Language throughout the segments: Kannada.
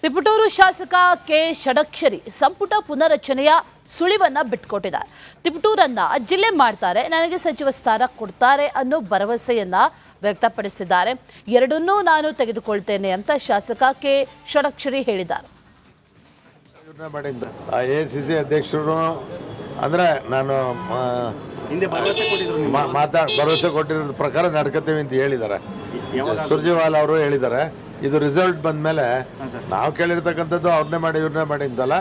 ತಿಪಟೂರು ಶಾಸಕ ಕೆ ಷಡಕ್ಷರಿ ಸಂಪುಟ ಪುನರಚನೆಯ ಸುಳಿವನ್ನ ಬಿಟ್ಟುಕೊಟ್ಟಿದ್ದಾರೆ. ತಿಪಟೂರನ್ನ ಜಿಲ್ಲೆ ಮಾಡ್ತಾರೆ, ನನಗೆ ಸಚಿವ ಸ್ಥಾನ ಕೊಡ್ತಾರೆ ಅನ್ನೋ ಭರವಸೆಯನ್ನ ವ್ಯಕ್ತಪಡಿಸಿದ್ದಾರೆ. ಎರಡನ್ನೂ ನಾನು ತೆಗೆದುಕೊಳ್ತೇನೆ ಅಂತ ಶಾಸಕ ಕೆ ಷಡಕ್ಷರಿ ಹೇಳಿದ್ದಾರೆ. ಎಸಿಸಿ ಅಧ್ಯಕ್ಷರು ಅಂದ್ರೆ ನಾನು ಭರವಸೆ ಕೊಟ್ಟಿರೋ ಪ್ರಕಾರ ನಡ್ಕೋತೀವಿ ಅಂತ ಹೇಳಿದ್ದಾರೆ. ಸುರ್ಜೇವಾಲಾ ಅವರು ಹೇಳಿದ್ದಾರೆ. ಇದು ರಿಸಲ್ಟ್ ಬಂದ ಮೇಲೆ ನಾವು ಕೇಳಿರ್ತಕ್ಕಂಥದ್ದು ಅವ್ರನ್ನೇ ಮಾಡಿ ಇವ್ರನ್ನೇ ಮಾಡಿ ಅಂತಲ್ಲ,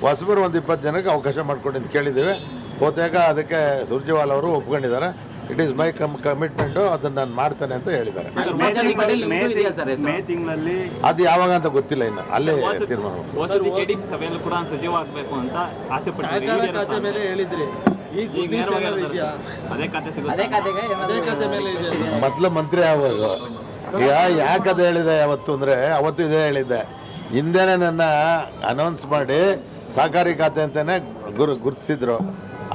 ಹೊಸಬರು ಒಂದು 20 ಜನಕ್ಕೆ ಅವಕಾಶ ಮಾಡ್ಕೊಂಡು ಅಂತ ಕೇಳಿದ್ದೀವಿ. ಬಹುತೇಕ ಅದಕ್ಕೆ ಸುರ್ಜೇವಾಲಾ ಅವರು ಒಪ್ಕೊಂಡಿದ್ದಾರೆ. ಇಟ್ ಈಸ್ ಮೈ ಕಮಿಟ್ಮೆಂಟು, ಅದನ್ನು ನಾನು ಮಾಡ್ತೇನೆ ಅಂತ ಹೇಳಿದ್ದಾರೆ. ಅದು ಯಾವಾಗ ಅಂತ ಗೊತ್ತಿಲ್ಲ, ಇನ್ನು ಅಲ್ಲೇ ತೀರ್ಮಾನ. ಮೊದಲು ಮಂತ್ರಿ ಯಾವಾಗ ಈಗ ಯಾಕದು ಹೇಳಿದೆ ಯಾವತ್ತು ಅಂದರೆ, ಅವತ್ತು ಇದೇ ಹೇಳಿದ್ದೆ. ಹಿಂದೆನೇ ನನ್ನ ಅನೌನ್ಸ್ ಮಾಡಿ ಸಹಕಾರಿ ಖಾತೆ ಅಂತಾನೆ ಗುರುತಿಸಿದ್ರು.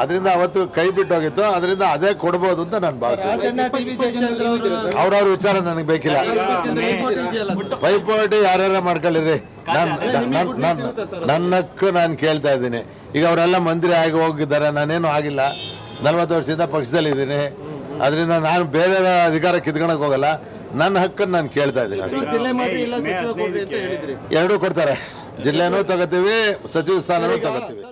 ಅದರಿಂದ ಅವತ್ತು ಕೈ ಬಿಟ್ಟೋಗಿತ್ತು. ಅದರಿಂದ ಅದೇ ಕೊಡ್ಬೋದು ಅಂತ ನಾನು ಭಾವಿಸಿದ್ದೆ. ಅವ್ರವ್ರ ವಿಚಾರ ನನಗೆ ಬೇಕಿಲ್ಲ. ಪೈಪೋಟಿ ಯಾರ್ಯಾರ ಮಾಡ್ಕೊಳ್ಳಿರಿ, ನನ್ನಕ್ಕೂ ನಾನು ಕೇಳ್ತಾ ಇದ್ದೀನಿ. ಈಗ ಅವರೆಲ್ಲ ಮಂತ್ರಿ ಆಗಿ ಹೋಗಿದ್ದಾರೆ, ನಾನೇನು ಆಗಿಲ್ಲ. 40 ವರ್ಷದಿಂದ ಪಕ್ಷದಲ್ಲಿದ್ದೀನಿ. ಅದರಿಂದ ನಾನು ಬೇರೆ ಅಧಿಕಾರ ಕಿತ್ಕೊಳಕ್ ಹೋಗಲ್ಲ. ನನ್ನ ಹಕ್ಕನ್ನು ನಾನು ಕೇಳ್ತಾ ಇದ್ದೀನಿ ಅಷ್ಟೇ. ಎರಡೂ ಕೊಡ್ತಾರೆ. ಜಿಲ್ಲೆನೂ ತಗೋತೀವಿ, ಸಚಿವ ಸ್ಥಾನನೂ ತಗೋತೀವಿ.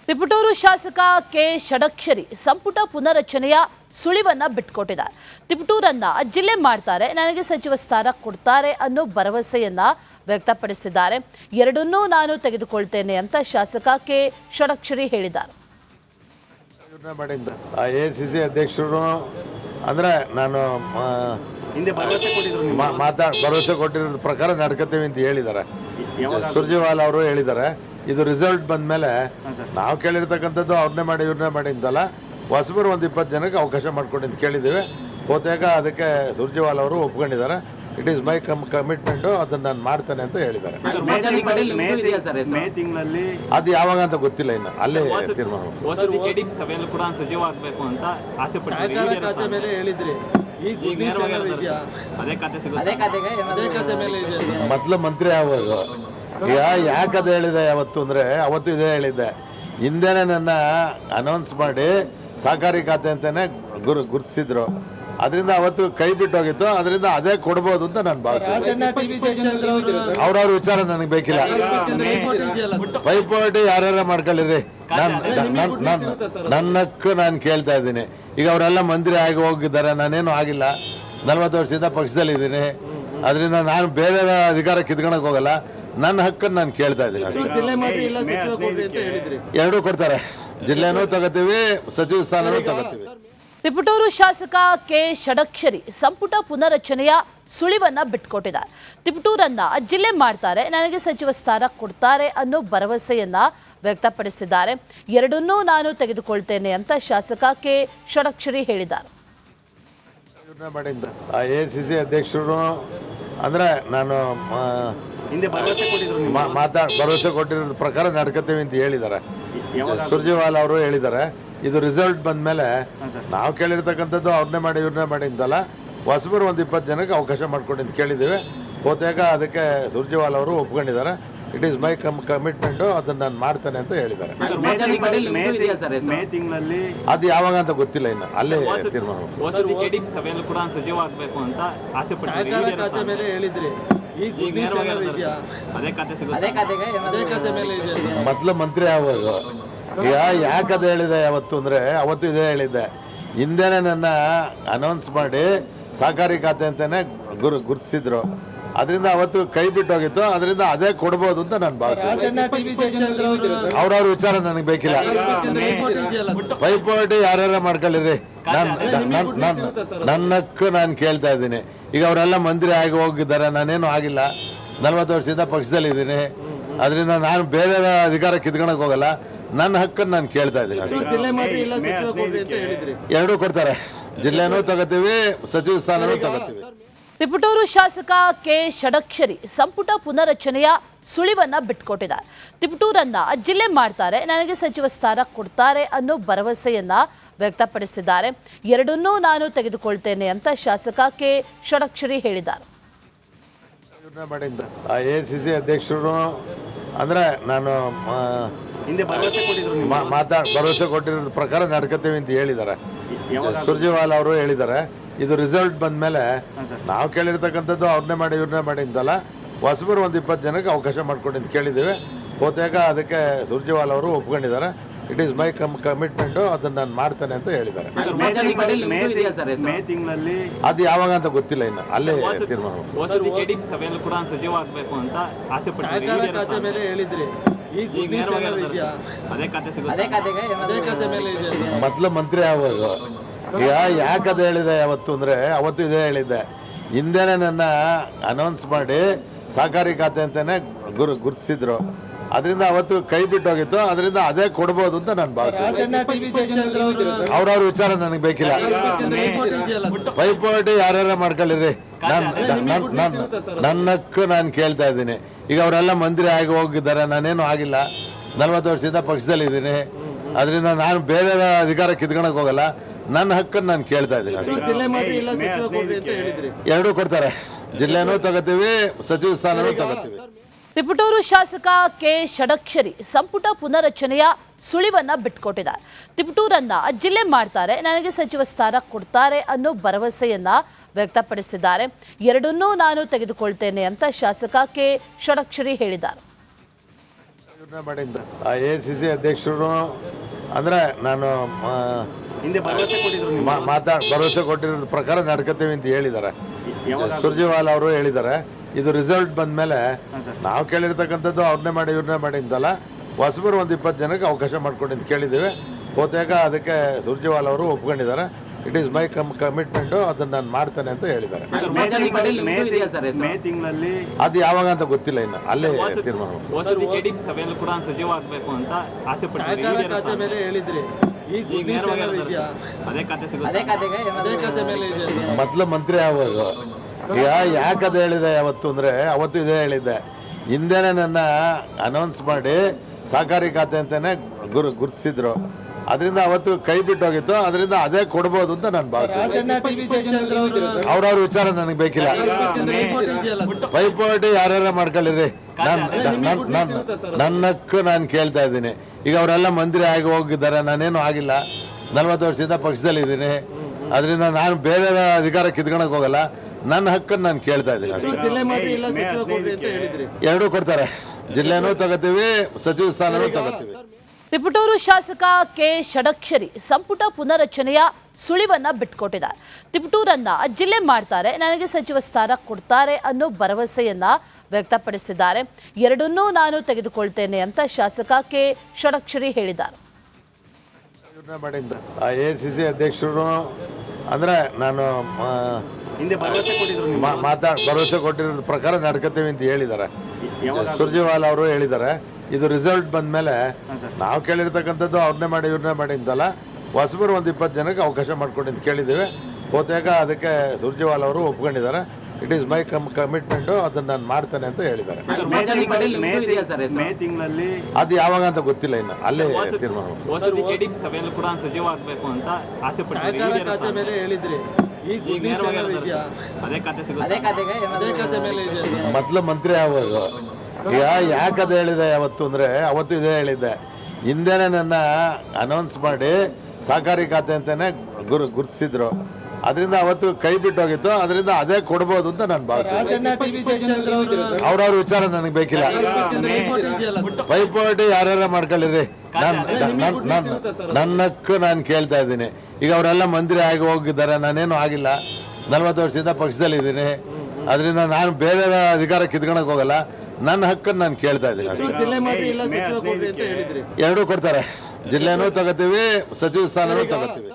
ತಿಪಟೂರು ಶಾಸಕ ಕೆ ಷಡಕ್ಷರಿ ಸಂಪುಟ ಪುನರಚನೆಯ ಸುಳಿವನ್ನ ಬಿಟ್ಟುಕೊಟ್ಟಿದ್ದಾರೆ. ತಿಪಟೂರನ್ನ ಜಿಲ್ಲೆ ಮಾಡ್ತಾರೆ, ನನಗೆ ಸಚಿವ ಸ್ಥಾನ ಕೊಡ್ತಾರೆ ಅನ್ನೋ ಭರವಸೆಯನ್ನ ವ್ಯಕ್ತಪಡಿಸಿದ್ದಾರೆ. ಎರಡನ್ನೂ ನಾನು ತೆಗೆದುಕೊಳ್ತೇನೆ ಅಂತ ಶಾಸಕ ಕೆ ಷಡಕ್ಷರಿ ಹೇಳಿದ್ದಾರೆ. ಎಸಿಸಿ ಅಧ್ಯಕ್ಷರು ಅಂದ್ರೆ ನಾನು ಭರವಸೆ ಕೊಟ್ಟಿರೋ ಪ್ರಕಾರ ನಡ್ಕೋತೀವಿ ಅಂತ ಹೇಳಿದ್ದಾರೆ. ಸುರ್ಜೇವಾಲಾ ಅವರು ಹೇಳಿದ್ದಾರೆ. ಇದು ರಿಸಲ್ಟ್ ಬಂದ ಮೇಲೆ ನಾವು ಕೇಳಿರ್ತಕ್ಕಂಥದ್ದು ಅವ್ರನ್ನೇ ಮಾಡಿ ಇವ್ರನ್ನೇ ಮಾಡಿ ಅಂತಲ್ಲ, ಹೊಸಬರು ಒಂದು 20 ಜನಕ್ಕೆ ಅವಕಾಶ ಮಾಡ್ಕೊಂಡು ಅಂತ ಕೇಳಿದ್ದೀವಿ. ಬಹುತೇಕ ಅದಕ್ಕೆ ಸುರ್ಜೇವಾಲಾ ಅವರು ಒಪ್ಕೊಂಡಿದ್ದಾರೆ. ಇಟ್ ಈಸ್ ಮೈ ಕಮಿಟ್ಮೆಂಟು, ಅದನ್ನು ನಾನು ಮಾಡ್ತೇನೆ ಅಂತ ಹೇಳಿದ್ದಾರೆ. ಅದು ಯಾವಾಗ ಅಂತ ಗೊತ್ತಿಲ್ಲ, ಇನ್ನು ಅಲ್ಲೇ ತೀರ್ಮಾನ. ಮೊದಲು ಮಂತ್ರಿ ಯಾವಾಗ ಈಗ ಯಾಕದು ಹೇಳಿದೆ ಯಾವತ್ತು ಅಂದರೆ, ಅವತ್ತು ಇದೇ ಹೇಳಿದ್ದೆ. ಹಿಂದೆನೇ ನನ್ನ ಅನೌನ್ಸ್ ಮಾಡಿ ಸಹಕಾರಿ ಖಾತೆ ಅಂತಾನೆ ಗುರುತಿಸಿದ್ರು. ಅದರಿಂದ ಅವತ್ತು ಕೈ ಬಿಟ್ಟೋಗಿತ್ತು. ಅದರಿಂದ ಅದೇ ಕೊಡ್ಬೋದು ಅಂತ ನಾನು ಭಾವಿಸಿದ್ದೆ. ಅವ್ರವ್ರ ವಿಚಾರ ನನಗೆ ಬೇಕಿಲ್ಲ. ಪೈಪೋಟಿ ಯಾರ್ಯಾರ ಮಾಡ್ಕೊಳ್ಳಿರಿ, ನನ್ನಕ್ಕೂ ನಾನು ಕೇಳ್ತಾ ಇದ್ದೀನಿ. ಈಗ ಅವರೆಲ್ಲ ಮಂತ್ರಿ ಆಗಿ ಹೋಗಿದ್ದಾರೆ, ನಾನೇನು ಆಗಿಲ್ಲ. 40 ವರ್ಷದಿಂದ ಪಕ್ಷದಲ್ಲಿದ್ದೀನಿ. ಅದರಿಂದ ನಾನು ಬೇರೆ ಅಧಿಕಾರ ಕಿತ್ಕೊಳಕ್ ಹೋಗಲ್ಲ. ನನ್ನ ಹಕ್ಕನ್ನು ನಾನು ಕೇಳ್ತಾ ಇದ್ದೀನಿ ಅಷ್ಟೇ. ಎರಡೂ ಕೊಡ್ತಾರೆ. ಜಿಲ್ಲೆನೂ ತಗೋತೀವಿ, ಸಚಿವ ಸ್ಥಾನನೂ ತಗೋತೀವಿ. ತಿಪಟೂರು ಶಾಸಕ ಕೆ ಷಡಕ್ಷರಿ ಸಂಪುಟ ಪುನರಚನೆಯ ಸುಳಿವನ್ನ ಬಿಟ್ಟುಕೊಟ್ಟಿದ್ದಾರೆ. ತಿಪಟೂರನ್ನ ಜಿಲ್ಲೆ ಮಾಡ್ತಾರೆ, ನನಗೆ ಸಚಿವ ಸ್ಥಾನ ಕೊಡ್ತಾರೆ ಅನ್ನೋ ಭರವಸೆಯನ್ನ ವ್ಯಕ್ತಪಡಿಸಿದ್ದಾರೆ. ಎರಡನ್ನೂ ನಾನು ತೆಗೆದುಕೊಳ್ತೇನೆ ಅಂತ ಶಾಸಕ ಕೆ ಷಡಕ್ಷರಿ ಹೇಳಿದ್ದಾರೆ. ಎಸಿಸಿ ಅಧ್ಯಕ್ಷರು ಅಂದ್ರೆ ನಾನು ಭರವಸೆ ಕೊಟ್ಟಿರೋ ಪ್ರಕಾರ ನಡ್ಕೋತೀವಿ ಅಂತ ಹೇಳಿದ್ದಾರೆ. ಸುರ್ಜೇವಾಲಾ ಅವರು ಹೇಳಿದ್ದಾರೆ. ಇದು ರಿಸಲ್ಟ್ ಬಂದ ಮೇಲೆ ನಾವು ಕೇಳಿರ್ತಕ್ಕಂಥದ್ದು ಅವ್ರನ್ನೇ ಮಾಡಿ ಇವ್ರನ್ನೇ ಮಾಡಿ ಅಂತಲ್ಲ, ಹೊಸಬರು ಒಂದು 20 ಜನಕ್ಕೆ ಅವಕಾಶ ಮಾಡ್ಕೊಂಡು ಅಂತ ಕೇಳಿದ್ದೀವಿ. ಬಹುತೇಕ ಅದಕ್ಕೆ ಸುರ್ಜೇವಾಲಾ ಅವರು ಒಪ್ಕೊಂಡಿದ್ದಾರೆ. ಇಟ್ ಈಸ್ ಮೈ ಕಮಿಟ್ಮೆಂಟು, ಅದನ್ನು ನಾನು ಮಾಡ್ತೇನೆ ಅಂತ ಹೇಳಿದ್ದಾರೆ. ಅದು ಯಾವಾಗ ಅಂತ ಗೊತ್ತಿಲ್ಲ, ಇನ್ನು ಅಲ್ಲೇ ತೀರ್ಮಾನ. ಮೊದಲು ಮಂತ್ರಿ ಯಾವಾಗ ಈಗ ಯಾಕದು ಹೇಳಿದೆ ಯಾವತ್ತು ಅಂದರೆ, ಅವತ್ತು ಇದೇ ಹೇಳಿದ್ದೆ. ಹಿಂದೆನೇ ನನ್ನ ಅನೌನ್ಸ್ ಮಾಡಿ ಸಹಕಾರಿ ಖಾತೆ ಅಂತಾನೆ ಗುರುತಿಸಿದ್ರು. ಅದರಿಂದ ಅವತ್ತು ಕೈ ಬಿಟ್ಟೋಗಿತ್ತು. ಅದರಿಂದ ಅದೇ ಕೊಡ್ಬೋದು ಅಂತ ನಾನು ಭಾವಿಸಿದ್ದೆ. ಅವ್ರವ್ರ ವಿಚಾರ ನನಗೆ ಬೇಕಿಲ್ಲ. ಪೈಪೋಟಿ ಯಾರ್ಯಾರ ಮಾಡ್ಕೊಳ್ಳಿರಿ, ನನ್ನಕ್ಕೂ ನಾನು ಕೇಳ್ತಾ ಇದ್ದೀನಿ. ಈಗ ಅವರೆಲ್ಲ ಮಂತ್ರಿ ಆಗಿ ಹೋಗಿದ್ದಾರೆ, ನಾನೇನು ಆಗಿಲ್ಲ. 40 ವರ್ಷದಿಂದ ಪಕ್ಷದಲ್ಲಿದ್ದೀನಿ. ಅದರಿಂದ ನಾನು ಬೇರೆ ಅಧಿಕಾರ ಕಿತ್ಕೊಳಕ್ ಹೋಗಲ್ಲ. ನನ್ನ ಹಕ್ಕನ್ನು ನಾನು ಕೇಳ್ತಾ ಇದ್ದೀನಿ ಅಷ್ಟೇ. ಎರಡೂ ಕೊಡ್ತಾರೆ. ಜಿಲ್ಲೆನೂ ತಗೋತೀವಿ, ಸಚಿವ ಸ್ಥಾನನೂ ತಗೋತೀವಿ. ತಿಪಟೂರು ಶಾಸಕ ಕೆ ಷಡಕ್ಷರಿ ಸಂಪುಟ ಪುನರಚನೆಯ ಸುಳಿವನ್ನ ಬಿಟ್ಟುಕೊಟ್ಟಿದ್ದಾರೆ. ತಿಪಟೂರನ್ನ ಜಿಲ್ಲೆ ಮಾಡ್ತಾರೆ, ನನಗೆ ಸಚಿವ ಸ್ಥಾನ ಕೊಡ್ತಾರೆ ಅನ್ನೋ ಭರವಸೆಯನ್ನ ವ್ಯಕ್ತಪಡಿಸಿದ್ದಾರೆ. ಎರಡನ್ನೂ ನಾನು ತೆಗೆದುಕೊಳ್ತೇನೆ ಅಂತ ಶಾಸಕ ಕೆ ಷಡಕ್ಷರಿ ಹೇಳಿದ್ದಾರೆ. ಮಾಡಿದ್ದ ACC ಅಧ್ಯಕ್ಷರು ಅಂದ್ರೆ ನಾನು ಭರವಸೆ ಕೊಟ್ಟಿರೋ ಪ್ರಕಾರ ನಡ್ಕೋತೀವಿ ಅಂತ ಹೇಳಿದ್ದಾರೆ. ಸುರ್ಜೇವಾಲ ಅವರು ಹೇಳಿದ್ದಾರೆ. ಇದು ರಿಸಲ್ಟ್ ಬಂದ ಮೇಲೆ ನಾವು ಕೇಳಿರ್ತಕ್ಕಂಥದ್ದು ಅವ್ರನ್ನೇ ಮಾಡಿ ಇವ್ರನ್ನೇ ಮಾಡಿ ಅಂತಲ್ಲ, ಹೊಸಬರು ಒಂದು 20 ಜನಕ್ಕೆ ಅವಕಾಶ ಮಾಡ್ಕೊಂಡು ಅಂತ ಕೇಳಿದ್ದೀವಿ. ಬಹುತೇಕ ಅದಕ್ಕೆ ಸುರ್ಜೇವಾಲ ಅವರು ಒಪ್ಕೊಂಡಿದ್ದಾರೆ. ಇಟ್ ಈಸ್ ಮೈ ಕಮಿಟ್ಮೆಂಟ್, ಅದನ್ನ ನಾನು ಮಾಡ್ತೇನೆ ಅಂತ ಹೇಳಿದ್ದಾರೆ. ಅದು ಯಾವಾಗ ಅಂತ ಗೊತ್ತಿಲ್ಲ, ಇನ್ನು ಅಲ್ಲೇ ತೀರ್ಮಾನ. ಮೊದಲು ಮಂತ್ರಿ ಆಗುವಾಗ ಈಗ ಯಾಕದು ಹೇಳಿದೆ ಯಾವತ್ತು ಅಂದ್ರೆ, ಅವತ್ತು ಇದೇ ಹೇಳಿದ್ದೆ. ಹಿಂದೆನೆ ನನ್ನ ಅನೌನ್ಸ್ ಮಾಡಿ ಸಹಕಾರಿ ಖಾತೆ ಅಂತಾನೆ ಗುರುತಿಸಿದ್ರು. ಅದರಿಂದ ಅವತ್ತು ಕೈ ಬಿಟ್ಟು ಹೋಗಿತ್ತು. ಅದರಿಂದ ಅದೇ ಕೊಡ್ಬೋದು ಅಂತ ನಾನು ಭಾವಿಸ್ತೀನಿ. ಅವ್ರವ್ರ ವಿಚಾರ ನನಗೆ ಬೇಕಿಲ್ಲ. ಪೈಪೋಟಿ ಯಾರ್ಯಾರ ಮಾಡ್ಕೊಳ್ಳಿರಿ, ನನ್ನಕ್ಕೂ ನಾನು ಕೇಳ್ತಾ ಇದ್ದೀನಿ. ಈಗ ಅವರೆಲ್ಲ ಮಂತ್ರಿ ಆಗಿ ಹೋಗಿದ್ದಾರೆ, ನಾನೇನು ಆಗಿಲ್ಲ. 40 ವರ್ಷದಿಂದ ಪಕ್ಷದಲ್ಲಿದ್ದೀನಿ. ಅದರಿಂದ ನಾನು ಬೇರೆ ಅಧಿಕಾರ ಕಿತ್ಕೊಳಕ್ ಹೋಗಲ್ಲ. ನನ್ನ ಹಕ್ಕನ್ನು ನಾನು ಕೇಳ್ತಾ ಇದ್ದೀನಿ ಅಷ್ಟೇ. ಎರಡೂ ಕೊಡ್ತಾರೆ. ಜಿಲ್ಲೆನೂ ತಗೋತೀವಿ, ಸಚಿವ ಸ್ಥಾನನೂ ತಗೋತೀವಿ. ತಿಪಟೂರು ಶಾಸಕ ಕೆ ಷಡಕ್ಷರಿ ಸಂಪುಟ ಪುನರಚನೆಯ ಸುಳಿವನ್ನ ಬಿಟ್ಕೊಟ್ಟಿದ್ದಾರೆ. ತಿಪಟೂರನ್ನ ಜಿಲ್ಲೆ ಮಾಡ್ತಾರೆ, ನನಗೆ ಸಚಿವ ಸ್ಥಾನ ಕೊಡ್ತಾರೆ ಅನ್ನೋ ಭರವಸೆಯನ್ನ ವ್ಯಕ್ತಪಡಿಸಿದ್ದಾರೆ. ಎರಡನ್ನೂ ನಾನು ತೆಗೆದುಕೊಳ್ತೇನೆ ಅಂತ ಶಾಸಕ ಕೆ ಷಡಕ್ಷರಿ ಹೇಳಿದ್ದಾರೆ. ACC ಅಧ್ಯಕ್ಷರು ಅಂದ್ರೆ ನಾನು ಭರವಸೆ ಕೊಟ್ಟಿರೋ ಪ್ರಕಾರ ನಡ್ಕೋತೀವಿ ಅಂತ ಹೇಳಿದ್ದಾರೆ. ಸುರ್ಜೇವಾಲ ಅವರು ಹೇಳಿದ್ದಾರೆ. ಇದು ರಿಸಲ್ಟ್ ಬಂದ ಮೇಲೆ ನಾವು ಕೇಳಿರ್ತಕ್ಕಂಥದ್ದು ಅವ್ರನ್ನೇ ಮಾಡಿ ಇವ್ರನ್ನೇ ಮಾಡಿ ಅಂತಲ್ಲ, ಹೊಸಬರು ಒಂದು 20 ಜನಕ್ಕೆ ಅವಕಾಶ ಮಾಡ್ಕೊಂಡು ಅಂತ ಕೇಳಿದ್ದೀವಿ. ಬಹುತೇಕ ಅದಕ್ಕೆ ಸುರ್ಜೇವಾಲ ಅವರು ಒಪ್ಕೊಂಡಿದ್ದಾರೆ. ಇಟ್ ಈಸ್ ಮೈ ಕಮಿಟ್ಮೆಂಟ್, ಅದನ್ನ ನಾನು ಮಾಡ್ತೇನೆ ಅಂತ ಹೇಳಿದ್ದಾರೆ. ಅದು ಯಾವಾಗ ಅಂತ ಗೊತ್ತಿಲ್ಲ, ಇನ್ನು ಅಲ್ಲೇ ತೀರ್ಮಾನ. ಮೊದಲು ಮಂತ್ರಿ ಆಗುವಾಗ ಈಗ ಯಾಕದು ಹೇಳಿದೆ ಯಾವತ್ತು ಅಂದ್ರೆ, ಅವತ್ತು ಇದೇ ಹೇಳಿದ್ದೆ. ಹಿಂದೆನೆ ನನ್ನ ಅನೌನ್ಸ್ ಮಾಡಿ ಸಹಕಾರಿ ಖಾತೆ ಅಂತಾನೆ ಗುರುತಿಸಿದ್ರು. ಅದರಿಂದ ಅವತ್ತು ಕೈ ಬಿಟ್ಟು ಹೋಗಿತ್ತು. ಅದರಿಂದ ಅದೇ ಕೊಡ್ಬೋದು ಅಂತ ನಾನು ಭಾವಿಸ್ತೀನಿ. ಅವ್ರವ್ರ ವಿಚಾರ ನನಗೆ ಬೇಕಿಲ್ಲ. ಪೈಪೋಟಿ ಯಾರ್ಯಾರ ಮಾಡ್ಕೊಳ್ಳಿರಿ, ನನ್ನಕ್ಕೂ ನಾನು ಕೇಳ್ತಾ ಇದ್ದೀನಿ. ಈಗ ಅವರೆಲ್ಲ ಮಂತ್ರಿ ಆಗಿ ಹೋಗಿದ್ದಾರೆ, ನಾನೇನು ಆಗಿಲ್ಲ. 40 ವರ್ಷದಿಂದ ಪಕ್ಷದಲ್ಲಿದ್ದೀನಿ. ಅದರಿಂದ ನಾನು ಬೇರೆ ಅಧಿಕಾರ ಕಿತ್ಕೊಳಕ್ ಹೋಗಲ್ಲ. ನನ್ನ ಹಕ್ಕನ್ನು ನಾನು ಕೇಳ್ತಾ ಇದ್ದೀನಿ ಅಷ್ಟೇ. ಎರಡೂ ಕೊಡ್ತಾರೆ. ಜಿಲ್ಲೆನೂ ತಗೋತೀವಿ, ಸಚಿವ ಸ್ಥಾನನೂ ತಗೋತೀವಿ. ತಿಪಟೂರು ಶಾಸಕ ಕೆ ಷಡಕ್ಷರಿ ಸಂಪುಟ ಪುನರಚನೆಯ ಸುಳಿವನ್ನ ಬಿಟ್ಕೊಟ್ಟಿದ್ದಾರೆ. ತಿಪಟೂರನ್ನ ಜಿಲ್ಲೆ ಮಾಡ್ತಾರೆ, ನನಗೆ ಸಚಿವ ಸ್ಥಾನ ಕೊಡ್ತಾರೆ ಅನ್ನೋ ಭರವಸೆಯನ್ನ ವ್ಯಕ್ತಪಡಿಸಿದ್ದಾರೆ. ಎರಡನ್ನೂ ನಾನು ತೆಗೆದುಕೊಳ್ತೇನೆ ಅಂತ ಶಾಸಕ ಕೆ ಷಡಕ್ಷರಿ ಹೇಳಿದ್ದಾರೆ. ACC ಅಧ್ಯಕ್ಷರು ಅಂದ್ರೆ ನಾನು ಭರವಸೆ ಕೊಟ್ಟಿರೋ ಪ್ರಕಾರ ನಡ್ಕೋತೀವಿ ಅಂತ ಹೇಳಿದ್ದಾರೆ. ಸುರ್ಜೇವಾಲ ಅವರು ಹೇಳಿದ್ದಾರೆ. ಇದು ರಿಸಲ್ಟ್ ಬಂದ ಮೇಲೆ ನಾವು ಕೇಳಿರ್ತಕ್ಕಂಥದ್ದು ಅವ್ರನ್ನೇ ಮಾಡಿ ಇವ್ರನ್ನೇ ಮಾಡಿ ಅಂತಲ್ಲ, ಹೊಸಬರು ಒಂದು 20 ಜನಕ್ಕೆ ಅವಕಾಶ ಮಾಡ್ಕೊಂಡು ಅಂತ ಕೇಳಿದ್ದೀವಿ. ಬಹುತೇಕ ಅದಕ್ಕೆ ಸುರ್ಜೇವಾಲ ಅವರು ಒಪ್ಕೊಂಡಿದ್ದಾರೆ. ಇಟ್ ಈಸ್ ಮೈ ಕಮಿಟ್ಮೆಂಟ್, ಅದನ್ನ ನಾನು ಮಾಡ್ತೇನೆ ಅಂತ ಹೇಳಿದ್ದಾರೆ. ಅದು ಯಾವಾಗ ಅಂತ ಗೊತ್ತಿಲ್ಲ, ಇನ್ನು ಅಲ್ಲೇ ತೀರ್ಮಾನ. ಮೊದಲು ಮಂತ್ರಿ ಆಗುವಾಗ ಈಗ ಯಾಕದು ಹೇಳಿದೆ ಯಾವತ್ತು ಅಂದ್ರೆ, ಅವತ್ತು ಇದೇ ಹೇಳಿದ್ದೆ. ಹಿಂದೆನೆ ನನ್ನ ಅನೌನ್ಸ್ ಮಾಡಿ ಸಹಕಾರಿ ಖಾತೆ ಅಂತಾನೆ ಗುರುತಿಸಿದ್ರು. ಅದರಿಂದ ಅವತ್ತು ಕೈ ಬಿಟ್ಟು ಹೋಗಿತ್ತು. ಅದರಿಂದ ಅದೇ ಕೊಡ್ಬೋದು ಅಂತ ನಾನು ಭಾವಿಸ್ತೀನಿ. ಅವ್ರವ್ರ ವಿಚಾರ ನನಗೆ ಬೇಕಿಲ್ಲ. ಪೈಪೋಟಿ ಯಾರ್ಯಾರ ಮಾಡ್ಕೊಳ್ಳಿರಿ, ನನ್ನಕ್ಕೂ ನಾನು ಕೇಳ್ತಾ ಇದ್ದೀನಿ. ಈಗ ಅವರೆಲ್ಲ ಮಂತ್ರಿ ಆಗಿ ಹೋಗಿದ್ದಾರೆ, ನಾನೇನು ಆಗಿಲ್ಲ. 40 ವರ್ಷದಿಂದ ಪಕ್ಷದಲ್ಲಿದ್ದೀನಿ. ಅದರಿಂದ ನಾನು ಬೇರೆ ಅಧಿಕಾರ ಕಿತ್ಕೊಳಕ್ ಹೋಗಲ್ಲ. ನನ್ನ ಹಕ್ಕನ್ನು ನಾನು ಕೇಳ್ತಾ ಇದ್ದೀನಿ ಅಷ್ಟೇ. ಎರಡೂ ಕೊಡ್ತಾರೆ. ಜಿಲ್ಲೆನೂ ತಗೋತೀವಿ, ಸಚಿವ ಸ್ಥಾನನೂ ತಗೋತೀವಿ.